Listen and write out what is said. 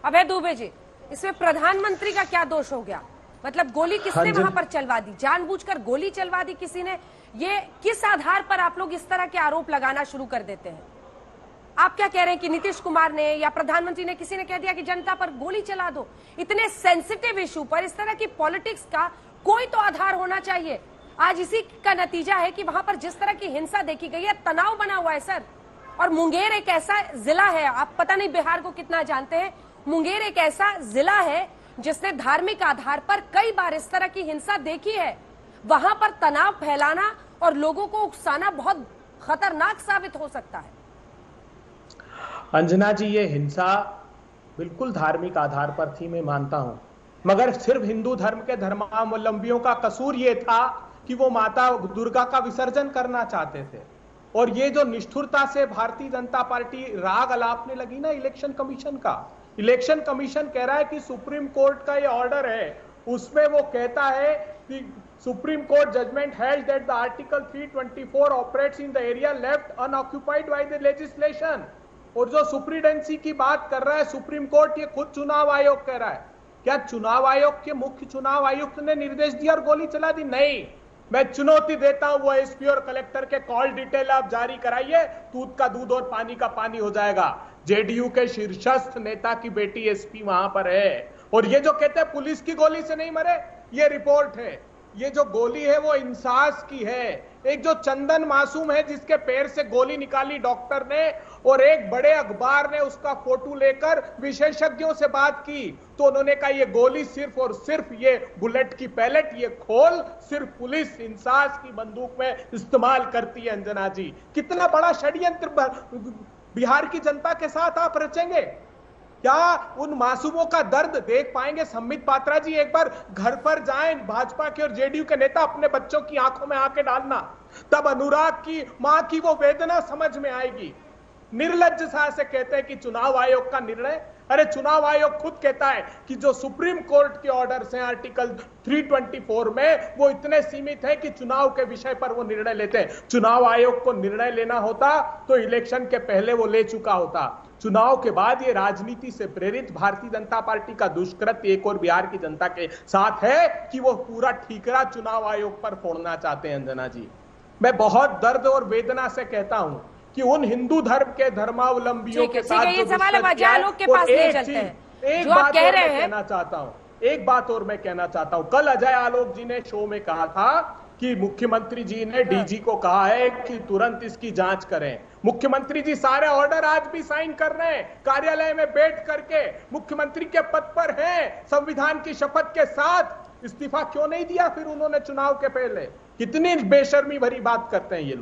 अभय दुबे जी, इसमें प्रधानमंत्री का क्या दोष हो गया? मतलब गोली किसने वहां पर चलवा दी? जानबूझकर गोली चलवा दी किसी ने? ये किस आधार पर आप लोग इस तरह के आरोप लगाना शुरू कर देते हैं? आप क्या कह रहे हैं कि नीतीश कुमार ने या प्रधानमंत्री ने, किसी ने कह दिया कि जनता पर गोली चला दो? इतने सेंसिटिव इशू पर इस तरह की पॉलिटिक्स का कोई तो आधार होना चाहिए। आज इसी का नतीजा है कि वहां पर जिस तरह की हिंसा देखी गई है, तनाव बना हुआ है सर। और मुंगेर एक ऐसा जिला है, आप पता नहीं बिहार को कितना जानते हैं, मुंगेर एक ऐसा जिला है जिसने धार्मिक आधार पर कई बार इस तरह की हिंसा देखी है। वहां पर तनाव फैलाना और लोगों को उकसाना बहुत खतरनाक साबित हो सकता है। अंजना जी, ये हिंसा बिल्कुल धार्मिक आधार पर थी, मैं मानता हूं, मगर सिर्फ हिंदू धर्म के धर्मावलंबियों का कसूर ये था कि वो माता दुर्गा का विसर्जन करना चाहते थे। और ये जो निष्ठुरता से भारतीय जनता पार्टी राग अलापने लगी ना इलेक्शन कमीशन का, इलेक्शन कमीशन कह रहा है कि सुप्रीम कोर्ट का ये ऑर्डर है, उसमें वो कहता है कि Supreme Court judgment held that the article 324 operates in the area left unoccupied by the legislation. और जो सुप्रीडेंसी की बात कर रहा है सुप्रीम कोर्ट, ये खुद चुनाव आयोग कह रहा है। क्या चुनाव आयोग के मुख्य चुनाव आयुक्त ने निर्देश दिया और गोली चला दी? नहीं। मैं चुनौती देता हूं, वो एसपी और कलेक्टर के कॉल डिटेल आप जारी कराइए, दूध का दूध और पानी का पानी हो जाएगा। जेडीयू के शीर्षस्थ नेता की बेटी एसपी वहां पर है। और ये जो कहते हैं पुलिस की गोली से नहीं मरे, ये रिपोर्ट है। ये जो गोली है वो इंसास की है। एक जो चंदन मासूम है जिसके पैर से गोली निकाली डॉक्टर ने, और एक बड़े अखबार ने उसका फोटो लेकर विशेषज्ञों से बात की, तो उन्होंने कहा ये गोली सिर्फ और सिर्फ ये बुलेट की पैलेट, ये खोल सिर्फ पुलिस इंसास की बंदूक में इस्तेमाल करती है। अंजना जी, कितना बड़ा षड्यंत्र बिहार की जनता के साथ आप रचेंगे? क्या उन मासूमों का दर्द देख पाएंगे? संबित पात्रा जी, एक बार घर पर जाएं, भाजपा के और जेडीयू के नेता, अपने बच्चों की आंखों में आंखें डालना, तब अनुराग की मां की वो वेदना समझ में आएगी। निर्लज्ज सा से कहते हैं कि चुनाव आयोग का निर्णय, अरे चुनाव आयोग खुद कहता है कि जो सुप्रीम कोर्ट के ऑर्डर्स हैं आर्टिकल 324 में, वो इतने सीमित है कि चुनाव के विषय पर वो निर्णय लेते हैं। चुनाव आयोग को निर्णय लेना होता तो इलेक्शन के पहले वो ले चुका होता। चुनाव के बाद ये राजनीति से प्रेरित भारतीय जनता पार्टी का दुष्कृत्य एक और बिहार की जनता के साथ है कि वो पूरा ठीकरा चुनाव आयोग पर फोड़ना चाहते हैं। अंजना जी, मैं बहुत दर्द और वेदना से कहता हूं कि उन हिंदू धर्म के धर्मावलंबियों के साथ ये सवाल लोग के पास ले चलते हैं। एक बात और मैं कहना चाहता हूं, एक बात और मैं कहना चाहता हूं। कल अजय आलोक जी ने शो में कहा था कि मुख्यमंत्री जी ने डीजी को कहा है कि तुरंत इसकी जांच करें। मुख्यमंत्री जी सारे ऑर्डर आज भी साइन कर रहे हैं, कार्यालय में बैठ करके मुख्यमंत्री के पद पर हैं, संविधान की शपथ के साथ। इस्तीफा क्यों नहीं दिया फिर उन्होंने चुनाव के पहले? कितनी बेशर्मी भरी बात करते हैं ये लोग।